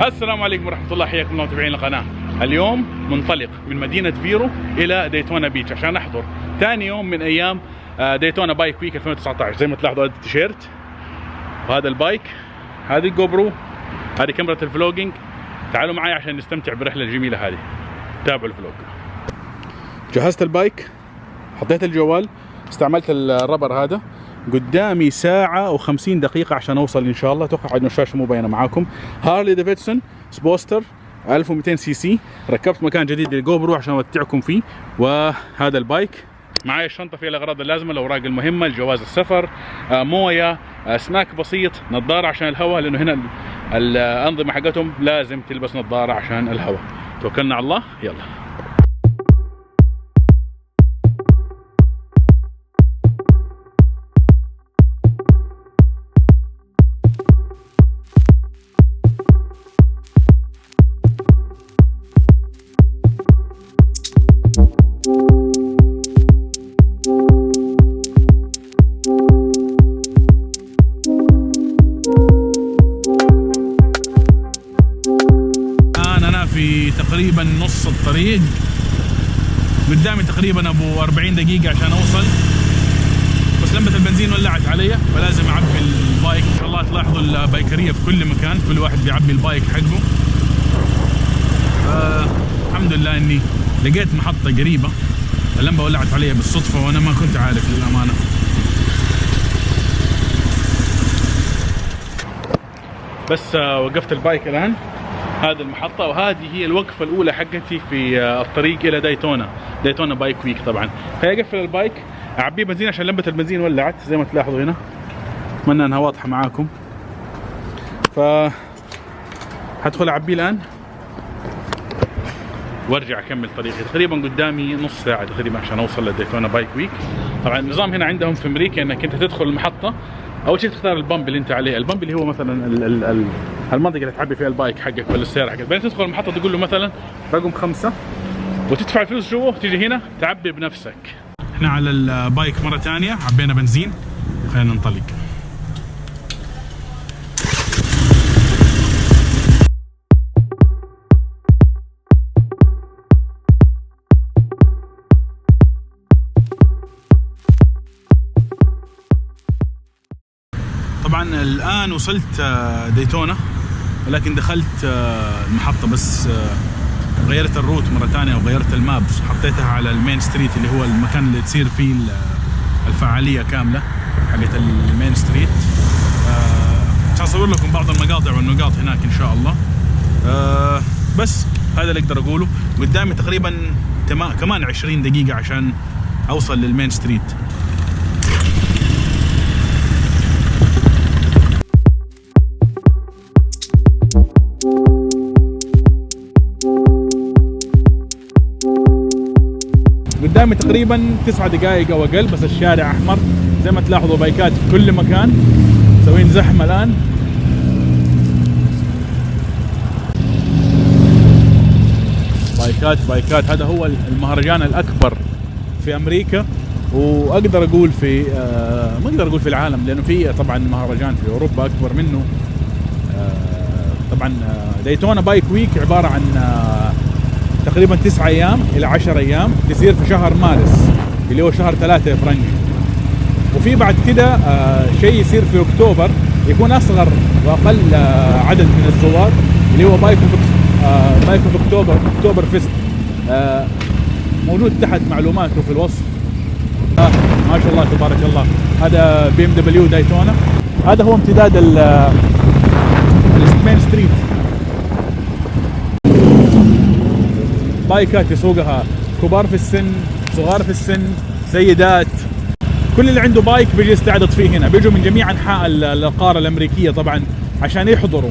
السلام عليكم ورحمة الله، حياكم الله متابعين القناة. اليوم منطلق من مدينة فيرو إلى دايتونا بيتش عشان أحضر ثاني يوم من أيام دايتونا بايك ويك 2019. زي ما تلاحظوا هذا التيشيرت وهذا البايك، هذه الجو برو، هذه كاميرا الفلوجينج. تعالوا معي عشان نستمتع بالرحلة الجميلة هذه. تابعوا الفلوج. جهزت البايك، حطيت الجوال، استعملت الربر هذا. قدامي ساعة و50 دقيقة عشان أوصل إن شاء الله. أتوقع إنه الشاشة مو باينة معاكم. هارلي ديفيدسون سبوستر 1200 سي سي. ركبت مكان جديد للجو برو عشان أمتعكم فيه. وهذا البايك معي الشنطة فيها الأغراض اللازمة، الأوراق المهمة، الجواز السفر، موية، سناك بسيط، نظارة عشان الهواء، لأنه هنا الأنظمة حقتهم لازم تلبس نظارة عشان الهواء. توكلنا على الله، يلا. في تقريبا نص الطريق، قدامي تقريبا ابو 40 دقيقة عشان اوصل، بس لمبة البنزين ولعت علي فلازم اعبي البايك. ان شاء الله تلاحظوا البايكرية في كل مكان، كل واحد بيعبي البايك حقه. الحمد لله اني لقيت محطة قريبة. اللمبة ولعت علي بالصدفة وانا ما كنت عارف للأمانة. بس وقفت البايك الان. هذه المحطة وهذه هي الوقفة الأولى حقتي في الطريق إلى دايتونا بايك ويك. طبعا فأقفل البايك، أعبيه بنزين عشان لمبة البنزين ولعت زي ما تلاحظوا هنا. أتمنى أنها واضحة معاكم. هدخل أعبيه الآن وارجع أكمل طريقي. تقريبا قدامي نص ساعة تقريبا عشان أوصل لدايتونا بايك ويك. طبعا النظام هنا عندهم في أمريكا أنك أنت تدخل المحطة، اول شيء تختار البمب اللي انت عليه. البمب اللي هو مثلا المنطقه اللي تعبي فيها البايك حقك ولا السياره حقك. بعدين تدخل المحطه تقول له مثلا رقم 5 وتدفع الفلوس جوا، تيجي هنا تعبي بنفسك. احنا على البايك مره ثانيه عبينا بنزين، خلينا ننطلق. طبعا الآن وصلت دايتونا، ولكن دخلت المحطة بس غيرت الروت مرة ثانية وغيرت الماب، حطيتها على المين ستريت اللي هو المكان اللي تصير فيه الفعالية كاملة حقت المين ستريت. عشان أصور لكم بعض المقاطع والنقاط هناك إن شاء الله. بس هذا اللي أقدر أقوله. قدامي تقريبا كمان 20 دقيقة عشان أوصل للمين ستريت. قدامي تقريبا 9 دقائق او اقل، بس الشارع احمر زي ما تلاحظوا. بايكات في كل مكان، مسوين زحمه الان. بايكات. هذا هو المهرجان الاكبر في امريكا، واقدر اقول في ما اقدر اقول في العالم، لانه في طبعا مهرجان في اوروبا اكبر منه. طبعا دايتونا بايك ويك عباره عن تقريبا 9 ايام الى 10 ايام، يصير في شهر مارس اللي هو شهر 3 فرنجي. وفي بعد كده شيء يصير في اكتوبر، يكون اصغر واقل عدد من الزوار، اللي هو بايك اوف اكتوبر فيست. موجود تحت معلوماته في الوصف. ما شاء الله تبارك الله. هذا بي ام دبليو دايتونا. هذا هو امتداد المين ستريت. بايكات يسوقها كبار في السن، صغار في السن، سيدات. كل اللي عنده بايك بيجي يستعرض فيه هنا. بيجوا من جميع انحاء القاره الامريكيه طبعا عشان يحضروا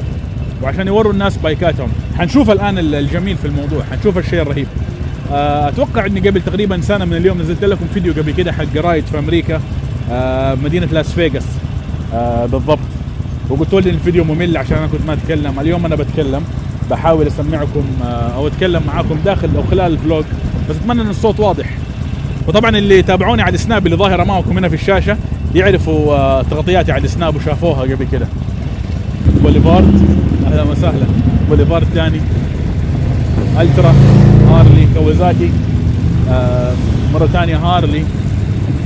وعشان يوروا الناس بايكاتهم. حنشوف الان الجميل في الموضوع، حنشوف الشيء الرهيب. اتوقع اني قبل تقريبا سنه من اليوم نزلت لكم فيديو قبل كده حق رايد في امريكا، مدينه لاس فيغاس بالضبط، وقلت لي ان الفيديو ممل عشان انا كنت ما اتكلم. اليوم انا بتكلم، بحاول اسمعكم او اتكلم معاكم داخل او خلال الفلوج، بس اتمنى ان الصوت واضح. وطبعا اللي تابعوني على السناب اللي ظاهر امامكم هنا في الشاشه يعرفوا تغطياتي على السناب وشافوها قبل كده. بوليفارد، اهلا وسهلا. بوليفارد ثاني، الترا، هارلي، كوازاكي، مرة ثانية هارلي،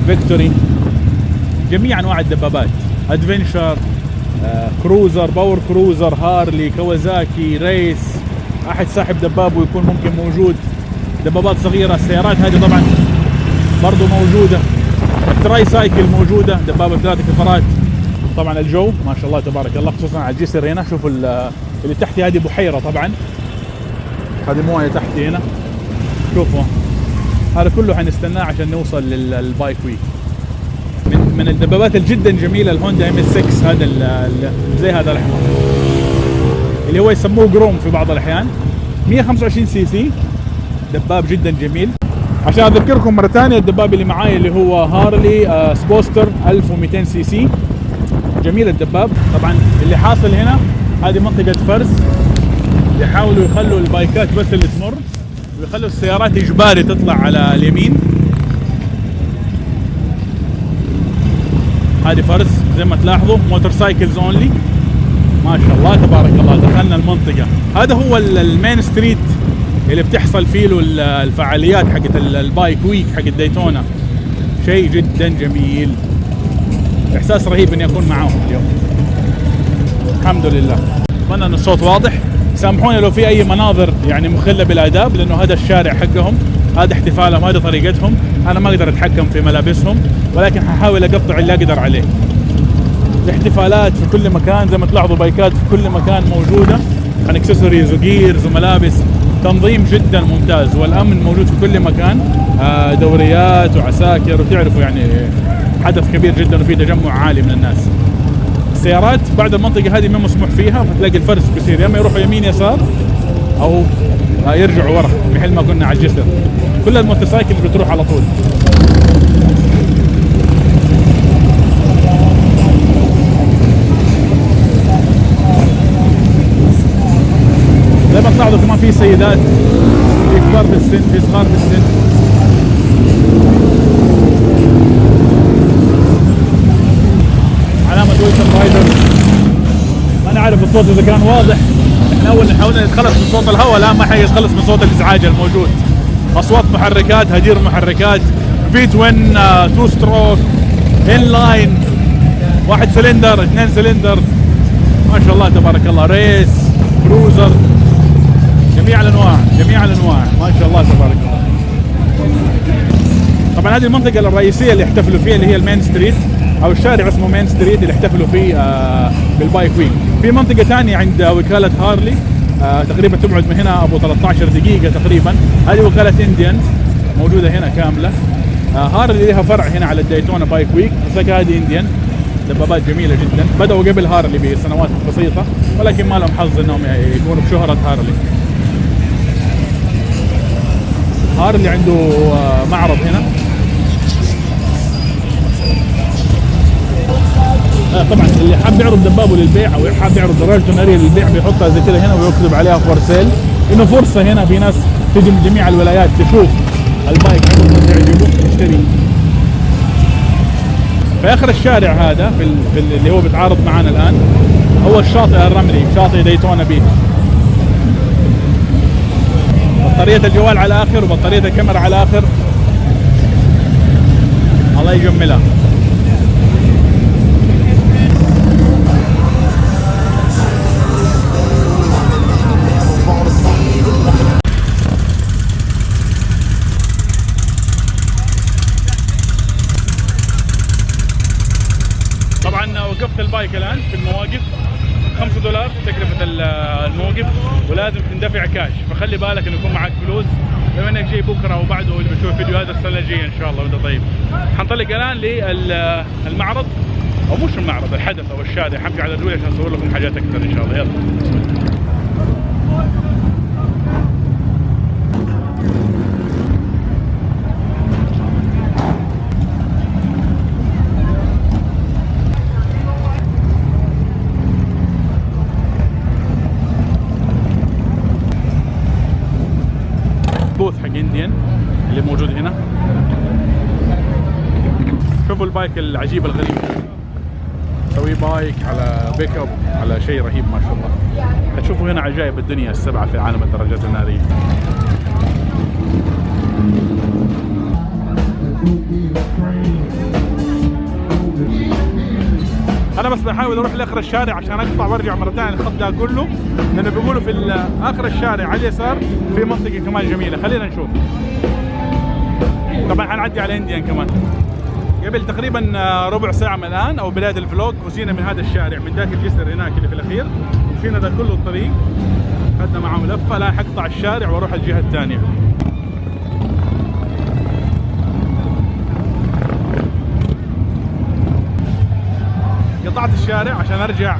فيكتوري، جميع انواع الدبابات، ادفنشر، كروزر، باور كروزر، هارلي، كوازاكي، ريس. احد صاحب دباب ويكون ممكن موجود. دبابات صغيرة، السيارات هذه طبعا برضو موجودة، التراي سايكل موجودة، دبابة 3 كفرات. طبعا الجو ما شاء الله تبارك الله، خصوصا على الجسر هنا. شوفوا اللي تحتي هذه بحيرة، طبعا هذه موية تحتي هنا. شوفوا هذا كله حنستناه عشان نوصل للبايك ويك. من الدبابات الجدا جميلة الهوندا MS6، هذا زي هذا الاحمر اللي هو يسموه جروم في بعض الاحيان. 125 سي سي، دباب جدا جميل. عشان اذكركم مرة ثانية، الدباب اللي معاي اللي هو هارلي سبوستر 1200 سي سي، جميل الدباب. طبعا اللي حاصل هنا هذه منطقة فرز، يحاولوا يخلوا البايكات بس اللي تمر، ويخلوا السيارات اجباري تطلع على اليمين. هذه فرز زي ما تلاحظوا، موتور سايكلز اونلي. ما شاء الله تبارك الله، دخلنا المنطقة. هذا هو المين ستريت اللي بتحصل فيه له الفعاليات حقت البايك ويك حق دايتونا. شيء جدا جميل، احساس رهيب اني اكون معاهم اليوم. الحمد لله. اتمنى ان الصوت واضح. سامحوني لو في اي مناظر يعني مخلة بالاداب، لانه هذا الشارع حقهم، هذا احتفالهم، هذه طريقتهم. انا ما اقدر اتحكم في ملابسهم، ولكن ححاول اقطع اللي اقدر عليه. الاحتفالات في كل مكان، زي ما تلاحظوا بايكات في كل مكان موجودة، عن اكسسوارز وجيرز وملابس. تنظيم جدا ممتاز، والامن موجود في كل مكان. دوريات وعساكر، وتعرفوا يعني حدث كبير جدا وفي تجمع عالي من الناس. السيارات بعد المنطقة هذه ما مسموح فيها، فتلاقي الفرز بيصير يا اما يروحوا يمين يسار او يرجعوا ورا بحيث ما كنا على الجسر. كل الموتوسايكل بتروح على طول. زي ما تلاحظوا كمان في سيدات، في كبار في السن، في صغار في السن. علامة ويلكم رايدر. ما نعرف الصوت اذا كان واضح. احنا اول حاولنا نتخلص من صوت الهواء، الان ما حيتخلص من صوت الازعاج الموجود. اصوات محركات، هدير محركات، في توين، 2 ستروك، ان لاين، 1 سلندر، 2 سلندر. ما شاء الله تبارك الله. ريس، كروزر، جميع الانواع، جميع الانواع، ما شاء الله تبارك الله. طبعا هذه المنطقة الرئيسية اللي يحتفلوا فيها، اللي هي المين ستريت، او الشارع اسمه مين ستريت اللي يحتفلوا فيه بالبايك ويك. في منطقة ثانية عند وكالة هارلي، تقريبا تبعد من هنا ابو 13 دقيقة تقريبا. هذه وكالة انديان موجودة هنا كاملة. هارلي لها فرع هنا على الدايتونا بايك ويك، بس هذه انديان. دبابات جميلة جدا، بدأوا قبل هارلي بسنوات بسيطة، ولكن ما لهم حظ انهم يكونوا بشهرة هارلي. هارلي عنده معرض هنا. طبعا اللي حاب يعرض دبابه للبيع او حاب يعرض دراجته ناريه للبيع بيحطها زي كده هنا ويكتب عليها فور سيل، انه فرصه هنا في ناس تجي من جميع الولايات تشوف البايك عندهم تعجبه تشتري. في اخر الشارع هذا في اللي هو بيتعارض معانا الان هو الشاطئ الرملي، شاطئ دايتونا بيتش. بطارية الجوال على اخر وبطارية الكاميرا على اخر، الله يجملها. وقفت البايك الان في المواقف، $5 تكلفة الموقف، ولازم تندفع كاش، فخلي بالك انه يكون معك فلوس. بما انك جاي بكره وبعده اللي بتشوف فيديو هذا السنة الجاية ان شاء الله وانت طيب. حنطلق الان للمعرض، او مش المعرض، الحدث او الشارع. حمشي على الدولة عشان اصور لكم حاجات اكثر ان شاء الله. يلا بوث حق انديان اللي موجود هنا. شوفوا البايك العجيب الغريب. تسوي بايك على بيك اب على شيء رهيب ما شاء الله. هتشوفوا هنا عجائب الدنيا السبعة في عالم الدراجات النارية. انا بس بحاول اروح لاخر الشارع عشان اقطع وارجع مره ثانيه الخط ده كله، لانه بيقولوا في اخر الشارع على اليسار في منطقه كمان جميله. خلينا نشوف. طبعا حنعدي على انديان كمان. قبل تقريبا ربع ساعه من الان او بدايه الفلوج وزينا من هذا الشارع من ذاك الجسر هناك اللي في الاخير، مشينا ذا كله الطريق، اخذنا معهم لفه. الان حقطع الشارع واروح الجهه الثانيه. قطعت الشارع عشان ارجع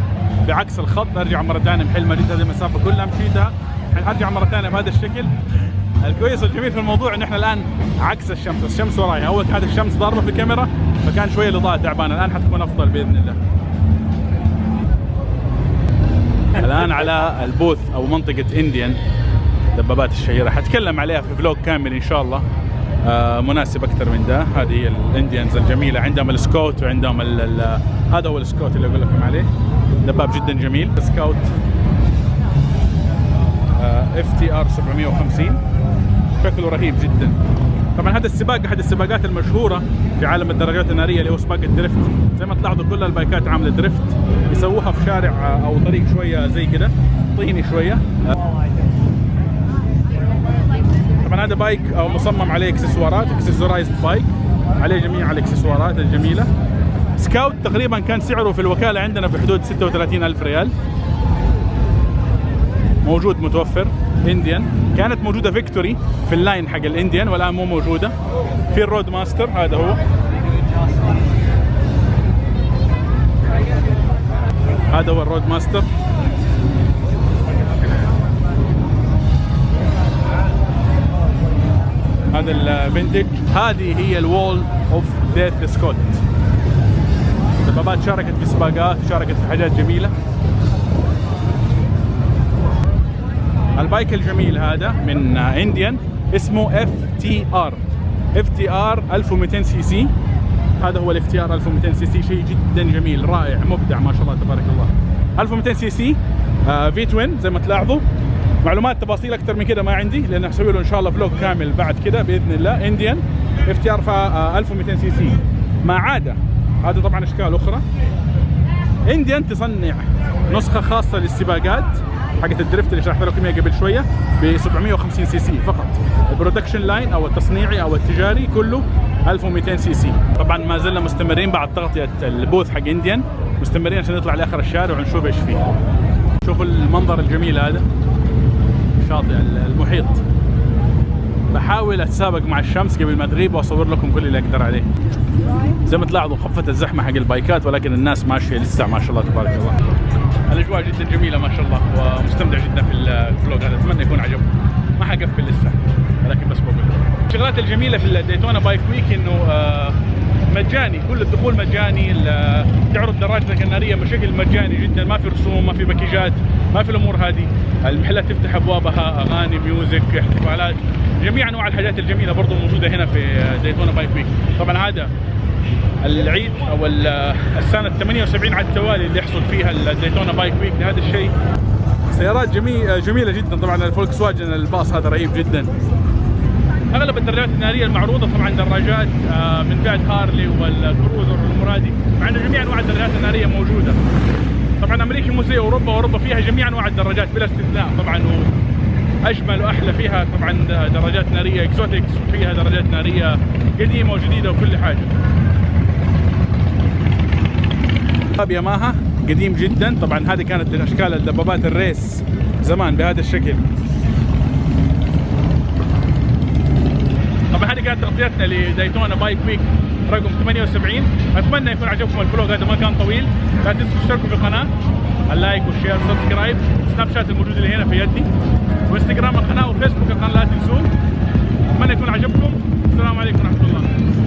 بعكس الخط، ارجع مره ثانيه محل مدينه. هذه المسافه كلها مشيتها، الحين ارجع مره ثانيه بهذا الشكل. الكويس والجميل في الموضوع انه احنا الان عكس الشمس، الشمس وراي. اول كانت الشمس ضاربه في الكاميرا فكان شويه الاضاءه تعبانه، الان حتكون افضل باذن الله. الان على البوث او منطقه انديان دبابات الشهيره، حتكلم عليها في فلوج كامل ان شاء الله مناسب اكثر من ده. هذه الانديانز الجميله، عندهم السكوت وعندهم هذا هو السكوت اللي اقول لكم عليه، دباب جدا جميل. سكوت FTR 750 شكله رهيب جدا. طبعا هذا السباق احد السباقات المشهوره في عالم الدراجات الناريه اللي هو سباق الدريفت. زي ما تلاحظوا كل البايكات عامله دريفت، يسووها في شارع او طريق شويه زي كده طيني شويه. طبعا هذا بايك او مصمم عليه اكسسوارات، اكسسورايزد بايك، عليه جميع الاكسسوارات الجميله. سكاوت تقريبا كان سعره في الوكاله عندنا في حدود 36,000 ريال. موجود متوفر. انديان كانت موجوده فيكتوري في اللاين حق الانديان والان مو موجوده. في الرود ماستر، هذا هو، هذا هو الرود ماستر. هذا الفينتج. هذه هي الوول اوف ديث سكوت. دبابات شاركت في سباقات، شاركت في حاجات جميله. البايك الجميل هذا من انديان اسمه FTR 1200 سي سي. هذا هو FTR 1200 سي سي، شيء جدا جميل رائع مبدع ما شاء الله تبارك الله. 1200 سي سي في توين زي ما تلاحظوا. معلومات تفاصيل اكثر من كده ما عندي لان اسوي له ان شاء الله فلوج كامل بعد كده باذن الله. انديان FTR 1200 سي سي ما عدا هذا طبعا اشكال اخرى. انديان تصنع نسخه خاصه للسباقات حقت الدريفت اللي شرحت لكم اياها قبل شويه ب 750 سي سي فقط. البرودكشن لاين او التصنيعي او التجاري كله 1200 سي سي. طبعا ما زلنا مستمرين بعد تغطيه البوث حق انديان، مستمرين عشان نطلع لاخر الشارع ونشوف ايش فيه. شوفوا المنظر الجميل هذا، شاطئ المحيط. بحاول اتسابق مع الشمس قبل ما تغيب واصور لكم كل اللي اقدر عليه. زي ما تلاحظوا خفت الزحمه حق البايكات ولكن الناس ماشيه لسه ما شاء الله تبارك الله. الاجواء جدا جميله ما شاء الله ومستمتع جدا في الفلوج هذا، اتمنى يكون عجبكم. ما حقفل لسه ولكن بس بقول الشغلات الجميله في الدايتونا بايك ويك انه مجاني، كل الدخول مجاني، تعرض دراجتك الناريه بشكل مجاني جدا، ما في رسوم، ما في باكيجات، ما في الامور هذه. المحلات تفتح ابوابها، اغاني، ميوزك، احتفالات، جميع انواع الحاجات الجميله برضو موجوده هنا في دايتونا بايك ويك. طبعا هذا العيد او السنه 78 على التوالي اللي يحصل فيها الدايتونا بايك ويك لهذا الشيء. سيارات جميله جدا. طبعا الفولكس واجن الباص هذا رهيب جدا. اغلب الدراجات الناريه المعروضه طبعا دراجات من فئه هارلي والكروزر والمرادي، مع انه جميع انواع الدراجات الناريه موجوده. طبعا امريكا مو زي اوروبا فيها جميع انواع الدراجات بلا استثناء طبعا، واجمل واحلى فيها طبعا دراجات ناريه اكزوتكس، وفيها دراجات ناريه قديمه وجديده وكل حاجه. دباب ياماها قديم جدا. طبعا هذه كانت اشكال الدبابات الريس زمان بهذا الشكل. طبعا هذه كانت تغطيتنا لدايتونا بايك ويك رقم 78. اتمنى يكون عجبكم الفلوج هذا، ما كان طويل. لا تنسوا تشتركوا في القناه، اللايك والشير والسبسكرايب. سناب شات الموجود اللي هنا في يدي، وانستغرام القناه وفيسبوك القناه لا تنسوه. اتمنى يكون عجبكم. السلام عليكم ورحمه الله.